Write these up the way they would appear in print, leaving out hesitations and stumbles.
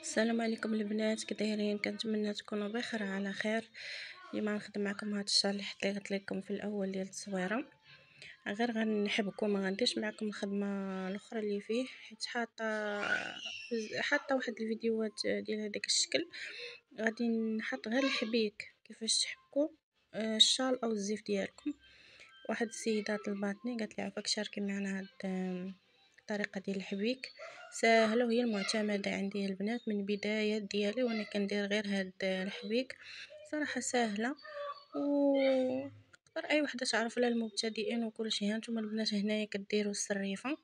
السلام عليكم البنات، كدايرين؟ كنتمنى تكونوا بخير على خير. اليوم غنخدم معكم هذا الشرح اللي قلت لكم في الاول ديال التصويره. غير غنحبكم، ما غنديرش معكم الخدمه الاخرى اللي فيه، حيت حاطه واحد الفيديوهات ديال هذاك الشكل. غادي نحط غير الحبيك كيفاش تحكوا الشال او الزيف ديالكم. واحد السيده طلباتني قالت لي عافاك شاركي معنا هاد الطريقه ديال الحبيك، ساهله وهي المعتمده عندي البنات من البدايه ديالي، وانا كندير غير هاد الحبيك. صراحه ساهله و تقدر اي وحده تعرف، للمبتدئين وكلشي. ها نتوما البنات هنايا كديروا السريفه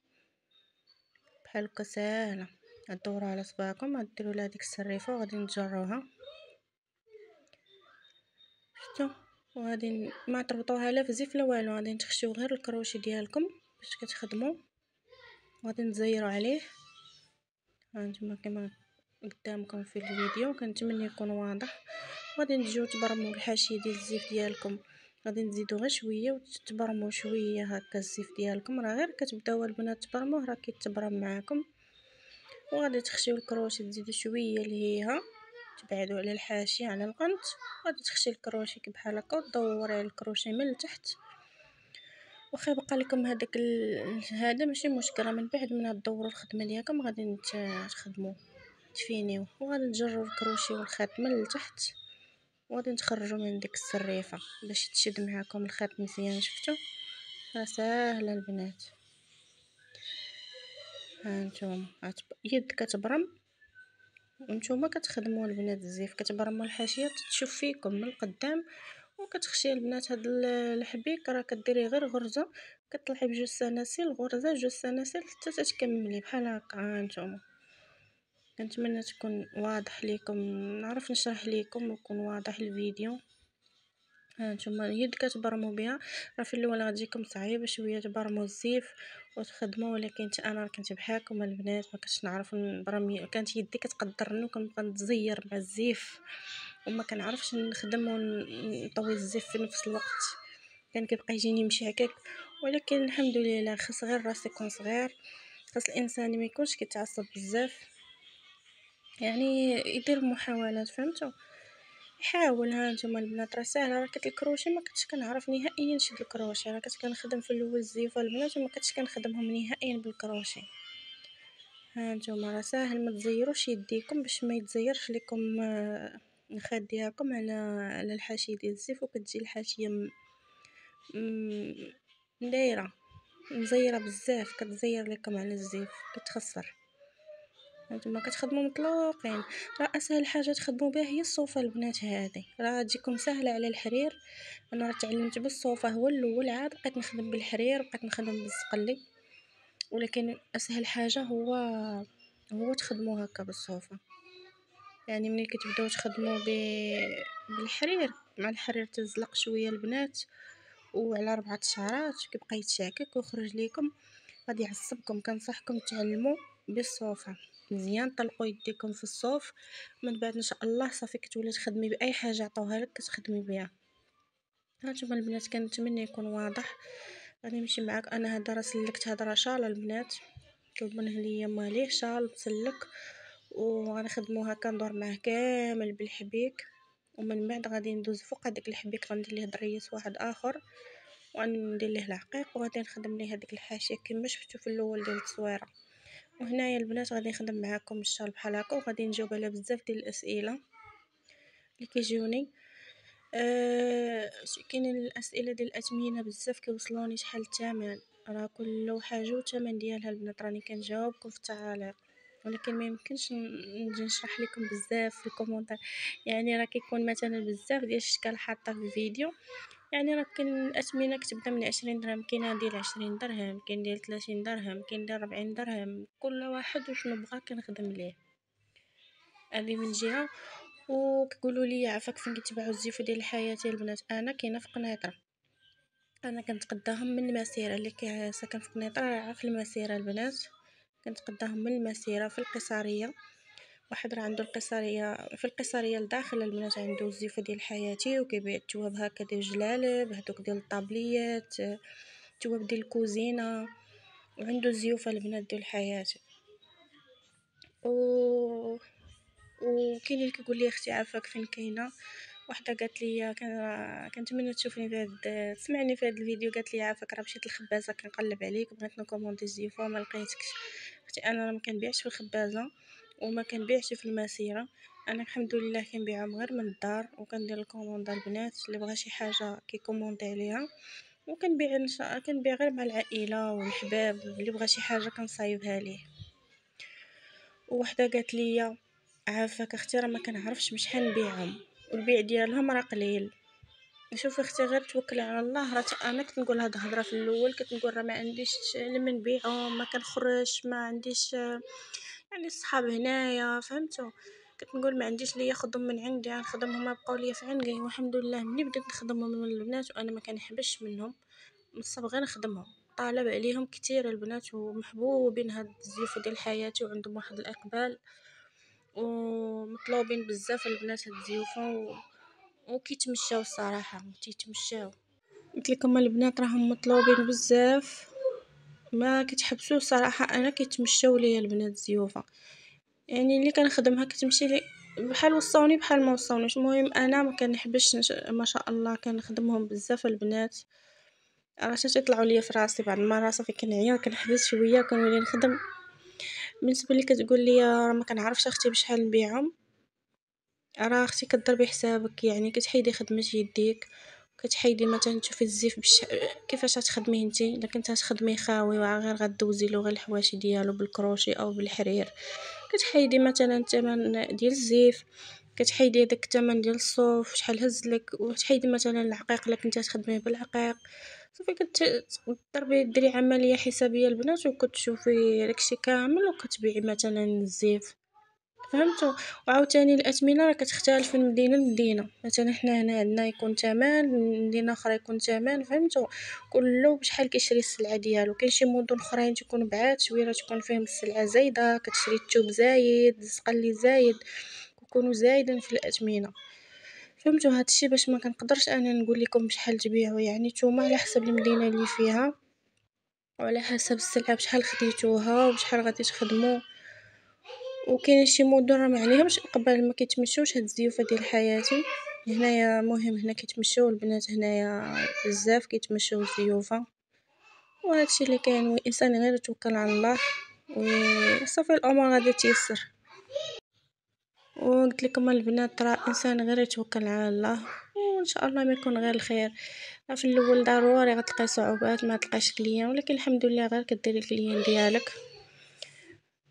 بحال هكا ساهله، غدوروا على صباعكم، غديروا لها ديك السريفه وغادي نجروها، شفتوا؟ وغادي ما تربطوها لا في زيف لا والو، غادي تخشيو غير الكروشي ديالكم باش كتخدموا، وغادي نزيروا عليه. ها نتوما كما قدامكم في الفيديو، كنتمنى يكون واضح. غادي تجيو تبرموا الحاشيه ديال الزيف ديالكم، غادي نزيدوا غير شويه وتبرموا شويه هكا الزيف ديالكم، راه غير كتبداو البنات تبرموه راه كيتبرم معاكم. وغادي تخشيو الكروشي تزيدوا شويه لهيها، تبعدوا على الحاشيه على القنت، غادي تخشي الكروشي بحال هكا ودوري الكروشي من التحت. واخا يبقى لكم هذاك هذا ماشي مشكل، من بعد من تدوروا الخدمه ديالكم غادي تخدموا تفينيو، وغادي تجروا الكروشي والخيط من التحت، وغادي تخرجوا من ديك السريفه باش تشد معاكم الخيط مزيان. شفتوا؟ راه ساهله البنات. ها نتوما يد كتبرم وانتوما كتخدموا البنات الزيف، كتبرموا الحاشيه تشوف فيكم من القدام، وكتخشي البنات هاد الحبيك راه كديري غير غرزه، كطلعي بجوج سلاسل، غرزه جوج سلاسل حتى تكملي بحال هكا. ها نتوما كنتمنى تكون واضح ليكم، نعرف نشرح ليكم ويكون واضح الفيديو. ها نتوما اليد كتبرموا بها، راه في الاول غتجيكم صعيبه شويه تبرموا الزيف وتخدموا، ولكن انا كنت بحالكم البنات ما كنتش نعرف نبرم، كانت يدي كتقدرني وكنبقى نتزير مع الزيف وما كنعرفش نخدم ونطوي الزيف في نفس الوقت، كان كيبقى يجيني يمشي هكاك. ولكن الحمد لله، خاص غير الراس يكون صغير، خاص الانسان ما يكونش كيتعصب بزاف، يعني يدير محاولات، فهمتوا؟ حاول. ها نتوما البنات راه ساهله، راه الكروشي ما كنتش كنعرف نهائيا نشد الكروشي، راه كنت كنخدم في الاول الزيفه البنات وما كنتش كنخدمهم نهائيا بالكروشي. ها نتوما راه ساهل، ما تزيروش يديكم باش ما يتزيرش لكم الخيط ديالكم على الحاشيه ديال الزيف، وكتجي الحاشيه دايره مزيره بزاف، كتزير لكم على الزيف كتخسر. هانتوما كتخدموا مطلوقين، راه اسهل حاجه تخدموا بها هي الصوفه البنات، هذه راه تجيكم سهله على الحرير. انا راه تعلمت بالصوفه، هو الاول عاد بقيت نخدم بالحرير، بقيت نخدم بالزقلي، ولكن اسهل حاجه هو تخدموا هكا بالصوفه. يعني ملي كتبداو تخدموا بالحرير، مع الحرير تزلق شويه البنات وعلى 4 شعرات كيبقى يتشاكك ويخرج ليكم، غادي يعصبكم. كنصحكم تعلموا بالصوفه مزيان، طلقوا يديكم في الصوف، من بعد ان شاء الله صافي كتولي تخدمي باي حاجه عطوها لك كتخدمي بها. هانتوما البنات كنتمنى يكون واضح. غادي نمشي معاك انا، هذا راه سلكت، هذا راه شال البنات طلبوه ليا ماليه شال مسلك، وغنخدمو هكا ندور معاه كامل بالحبيك، ومن بعد غادي ندوز فوق هذاك الحبيك غندير ليه ضريس واحد اخر، وغندير ليه العقيق، وغادي نخدم ليه هذيك الحاشيه كما شفتوا في الاول ديال التصويره. وهنايا البنات غادي نخدم معاكم الشال بحال هكا، وغادي نجاوب على بزاف ديال الاسئله اللي كيجيوني. كاينين الاسئله ديال الاثمنه بزاف كيوصلوني، شحال الثمن، راه كل حاجه والثمن ديالها البنات، راني كنجاوبكم في التعاليق، ولكن ما يمكنش نجي نشرح لكم بزاف في الكومونتير، يعني راه كيكون مثلا بزاف ديال الاشكال حاطه في الفيديو. يعني راه كاين الاثمنه كتبدا من 20 درهم، كاين ديال 20 درهم، كاين ديال 30 درهم، كاين ديال 40 درهم، كل واحد وشنو بغا كنخدم ليه. هذه من جهه. وكيقولوا لي عافاك فين كتباعوا الزيفو ديال الحياه البنات؟ انا كاينه في قنيطره، انا كنتقداهم من المسيره، اللي ساكن في قنيطره عارف المسيره البنات، كنتقداهم من المسيره في القصريه. واحد راه عنده القصريه، في القصريه لداخل البنات عنده الزيفو ديال حياتي، وكيبيع التواب هكا ديال الجلالب، هذوك ديال الطابليات، التواب ديال الكوزينه، وعنده الزيوفه البنات ديال حياتي. و وكاين اللي كيقول لي اختي عافاك فين كاينه. وحده قالت لي كنتمنى تشوفني في هاد تسمعني في هاد الفيديو، قالت لي عافاك راه مشيت للخبازه كنقلب عليك بغيت نكوموندي الزيفه ما لقيتكش. اختي انا راه ما كنبيعش في الخبازه وما كنبيعش في المسيره، انا الحمد لله كنبيعهم غير من الدار، وكندير الكوموندا البنات اللي بغى شي حاجه كيكوموندي عليها، وكنبيع كنبيع غير مع العائله والحباب اللي بغى شي حاجه كنصايبها ليه. وحده قالت لي عافاك اختي راه ما كنعرفش بشحال نبيعهم والبيع ديالهم راه قليل. شوفي اختي غير توكلي على الله، راه انا كنت نقول هاد الهضره في الاول، كنت نقول راه ما عنديش لما نبيعهم، ما كنخرجش، ما عنديش يعني الصحاب هنايا فهمتوا. كنت نقول ما عنديش ليا خدم من عندي، نخدمهم بقاو ليا في عندي، والحمد لله ملي بديت نخدمهم من البنات وانا ما كنحبش منهم نصب غير نخدمهم. طالب عليهم كتير البنات ومحبوبين هاد الزيوفه ديال حياتي وعندهم واحد الاقبال ومطلوبين بزاف البنات هاد الزيوفه وكيتمشاو الصراحه تيتمشاو. قلت لكم البنات راهم مطلوبين بزاف ما كتحبسوا صراحه، انا كيتمشاو ليا البنات زيوفه، يعني اللي كنخدمها كتمشي لي بحال وصوني بحال ما وصونيش. المهم انا ما كنحبش ما شاء الله كنخدمهم بزاف البنات، راه تيطلعوا ليا في راسي بعض المرات صافي كنعيا كنحبس شويه كنولي نخدم. بالنسبه لي كتقول لي راه ما كنعرفش اختي بشحال نبيعهم، راه اختي كضربي حسابك، يعني كتحيدي خدمه يديك، كتحيدي مثلا تشوفي الزيف كيفاش غتخدميه نتي. الا كنت غتخدميه خاوي غير غدوزي له غير الحواشي ديالو بالكروشي او بالحرير، كتحيدي مثلا الثمن ديال الزيف، كتحيدي داك الثمن ديال الصوف شحال هزلك، وتحيدي مثلا العقيق الا كنتي تخدميه بالعقيق. صافي كتضربي ديري عمليه حسابيه البنات وكتشوفي داكشي كامل وكتبيعي مثلا الزيف فهمتوا. وعاوتاني الاثمنه راه كتختلف من مدينه لمدينه، مثلا حنا هنا عندنا يكون ثمن، مدينه اخرى يكون ثمن فهمتوا، كله بشحال كيشري السلعه ديالو. كاين شي مدن اخرين تكون بعاد شويه تكون فيهم السلعه زايده، كتشري الثوب زايد الزقلي زايد يكونوا زايدين في الاثمنه فهمتوا. هادشي باش ما كنقدرش انا نقول لكم بشحال تبيعوا، يعني نتوما على حسب المدينه اللي فيها وعلى حسب السلعه بشحال خديتوها وبشحال غادي تخدموا. وكاين شي مدن راه ما عليهمش قبل ما كيتمشوش هاد الزيوفه ديال حياتي. هنايا مهم هنا كيتمشوا البنات هنايا بزاف كيتمشوا الزيوفه، وهادشي اللي كاين، والانسان غير يتوكل على الله وصافي الامور غادي تيسر. وقلت لكم البنات راه الانسان غير يتوكل على الله وان شاء الله ما يكون غير الخير. في الاول ضروري غتلقاي صعوبات ما تلقاش كليان، ولكن الحمد لله غير كديري الكليان ديالك،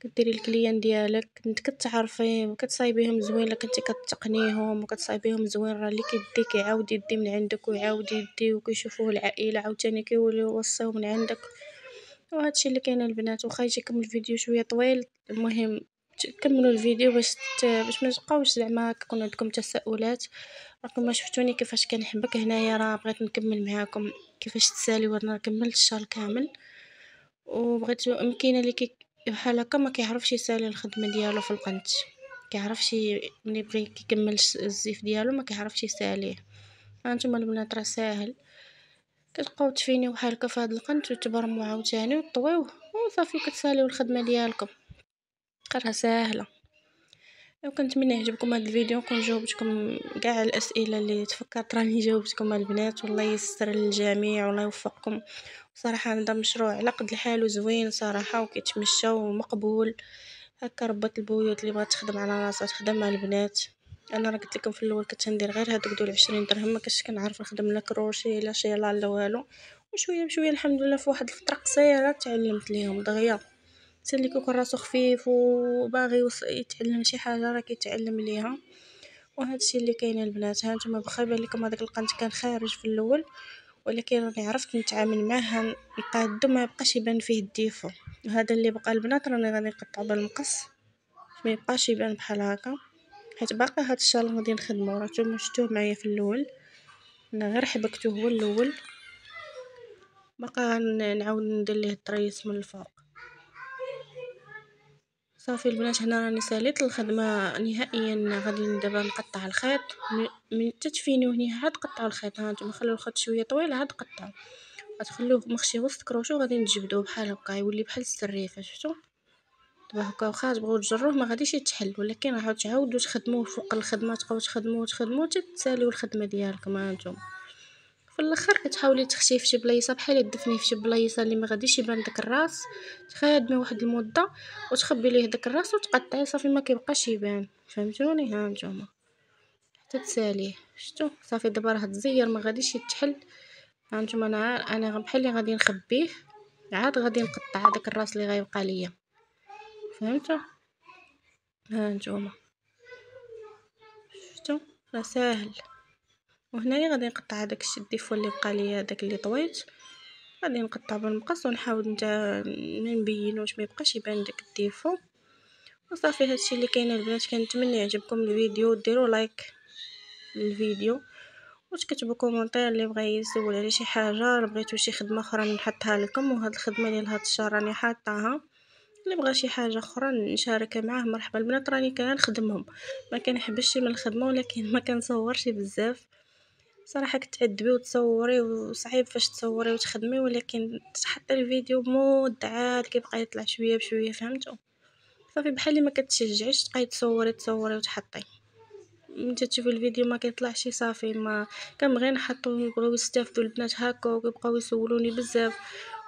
كديري الكليان ديالك انت كتعرفيه وكتصايبيهم زوين، الا كنتي كتقنيهم وكتصايبيهم زوين راه اللي كيدي كيعاود يدي من عندك ويعاود يدي وكيشوفوه العائله عاوتاني كيوليو يوصيو من عندك. وهادشي اللي كاين البنات. واخا يجيكم الفيديو شويه طويل المهم كملوا الفيديو باش ما تبقاوش زعما كيكون عندكم تساؤلات. راكم ما شفتوني كيفاش كنحبك هنايا، راه بغيت نكمل معاكم كيفاش تسالي وانا كملت الشهر كامل. وبغيت كاينه اللي بحال هكا ما كيعرفش يسالي الخدمه ديالو في القنت، كيعرفش ملي يبغي يكمل الزيف ديالو ما كيعرفش يساليه. هانتوما البنات راه ساهل، كتبقاو تفينيو بحال هكا في هاد القنت وتبرموا عاوتاني وطويوه وصافي كتساليو الخدمه ديالكم راه ساهله. وكنتمنى يعجبكم هذا الفيديو، نكون جاوبتكم كاع الاسئله اللي تفكرت راني جاوبتكم البنات، والله ييسر للجميع والله يوفقكم. صراحه هذا مشروع على قد الحال وزوين صراحه وكيتمشى ومقبول. هكا ربات البيوت اللي بغات تخدم على راسها تخدم مع البنات. انا راه قلت لكم في الاول كنت ندير غير هذوك دول 20 درهم، ما كنتش كنعرف نخدم لا كروشي لا شيلا لا والو. وشويه بشويه الحمد لله في واحد الفتره قصيره تعلمت ليهم دغيا. الانسان اللي كيكون راسو خفيف وباغي يتعلم شي حاجه راه كيتعلم ليها. وهادشي اللي كاين البنات. هانتوما بخير بان لكم هذاك القنت كان خارج في الاول، ولكن راني عرفت نتعامل معاه نقادو ما يبقاش يبان فيه الديفو. وهذا اللي بقى البنات راني غادي نقطعو بالمقص ما يبقاش يبان بحال هكا، حيت باقي هاد الشال غادي نخدمو. راه نتوما شفتوه معايا في الاول، انا غير حبكته هو الاول، باقا نعاود ندير ليه الطريس من الفوق. صافي البنات هنا راني ساليت الخدمه نهائيا، غادي دابا نقطع الخيط من تتفينيو هنا عاد قطعوا الخيط. ها نتوما خليو الخيط شويه طويل عاد قطعوا، غتخليوه مخشي وسط كروشو وغادي نجبدوه بحال هكا يولي بحال السريفه شفتوا. دابا هكا واخا تبغيو تجروه ما غاديش يتحل، ولكن راح تعاودوا تخدموه فوق الخدمه، تبقاو تخدموا حتى تساليو الخدمه ديالكم. هانتوما في الاخر كتحاولي تخشي في شي بلايصه بحال تدفني في شي بلايصه اللي ما غاديش يبان داك الراس، تخادمي واحد المده وتخبي ليه داك الراس وتقطعي صافي ما كيبقاش يبان. فهمتوني؟ هانتوما حتى تساليه. شتو صافي دابا راه تزير ما غاديش يتحل. هانتوما انا بحال اللي غادي نخبيه، عاد غادي نقطع داك الراس اللي غيبقى ليا. فهمتوا؟ هانتوما شفتوا راه ساهل. وهنايا غادي نقطع داك الشيء الديفو اللي بقى ليا، داك اللي طويت غادي نقطع بالمقص ونحاول ما نبينوش ما يبقاش يبان داك الديفو. وصافي هادشي اللي كاين البنات. كنتمنى يعجبكم الفيديو، ديروا لايك للفيديو وتكتبوا كومونتير اللي بغى يسول على شي حاجه، الا بغيتو شي خدمه اخرى نحطها لكم. وهاد الخدمه ديال هاد الشهر راني حاطاها، اللي بغى شي حاجه اخرى نشاركها معاه مرحبا. البنات راني كنخدمهم، ما كنحبش من الخدمه ولكن ما كنصورش بزاف صراحه. كتعذبي وتصوري وصعيب فاش تصوري وتخدمي، ولكن تحطي الفيديو مود عاد كيبقى يطلع شويه بشويه. فهمتوا؟ صافي بحال اللي ما كتشجعيش تبقاي تصوري وتحطي. ملي تشوفي الفيديو ما كيطلعش صافي ما كنبغي نحطو يبغيو يستافدوا البنات هكا ويبقاو يسولوني بزاف.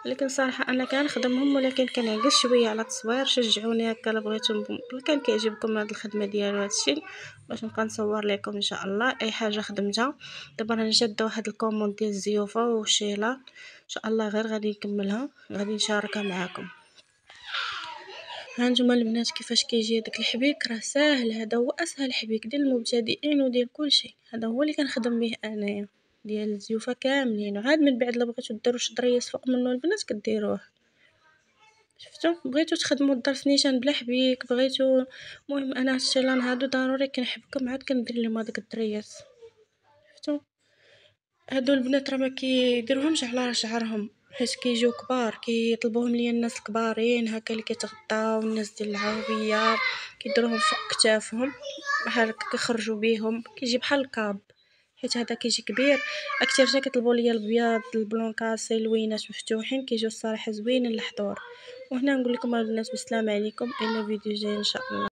ولكن صراحه انا كنخدمهم ولكن كنعكس شويه على التصوير. شجعوني هكا الا بغيتو، كان كيعجبكم هاد الخدمه ديال هادشي باش نبقى نصور لكم ان شاء الله اي حاجه خدمتها. دابا راني جاده واحد الكوموند ديال الزيوفه والشيله ان شاء الله غير غادي نكملها غادي نشاركها معكم. هانتوما البنات كيفاش كيجي داك الحبيك راه ساهل. هذا هو اسهل حبيك ديال المبتدئين وديال كلشي. هذا هو اللي كنخدم به انايا ديال الزيوفه كاملين. وعاد من بعد الا بغيتو ديروا شي ضريس فوق منه البنات كديروه. شفتوا؟ بغيتو تخدموا الدار نيشان بلا حبيك بغيتو. المهم انا الشيلان هادو ضروري كنحبكم عاد كندير لهم هذاك الدريس. شفتوا؟ هادو البنات راه ما كيديروهمش على شعرهم حيت كيجيو كبار، كيطلبوهم ليا الناس الكبارين هكا اللي كيتغطاو الناس ديال العربيه كيديروهم فوق كتافهم بحال هكا كيخرجوا بيهم كيجي بحال الكاب. حيت هذا كيجي كبير اكثر كيطلبوا ليا البياض البلونكاسي الوينات مفتوحين كيجيو الصراحه زوينين للحضور. وهنا نقول لكم البنات بالسلام عليكم الى فيديو جاي ان شاء الله.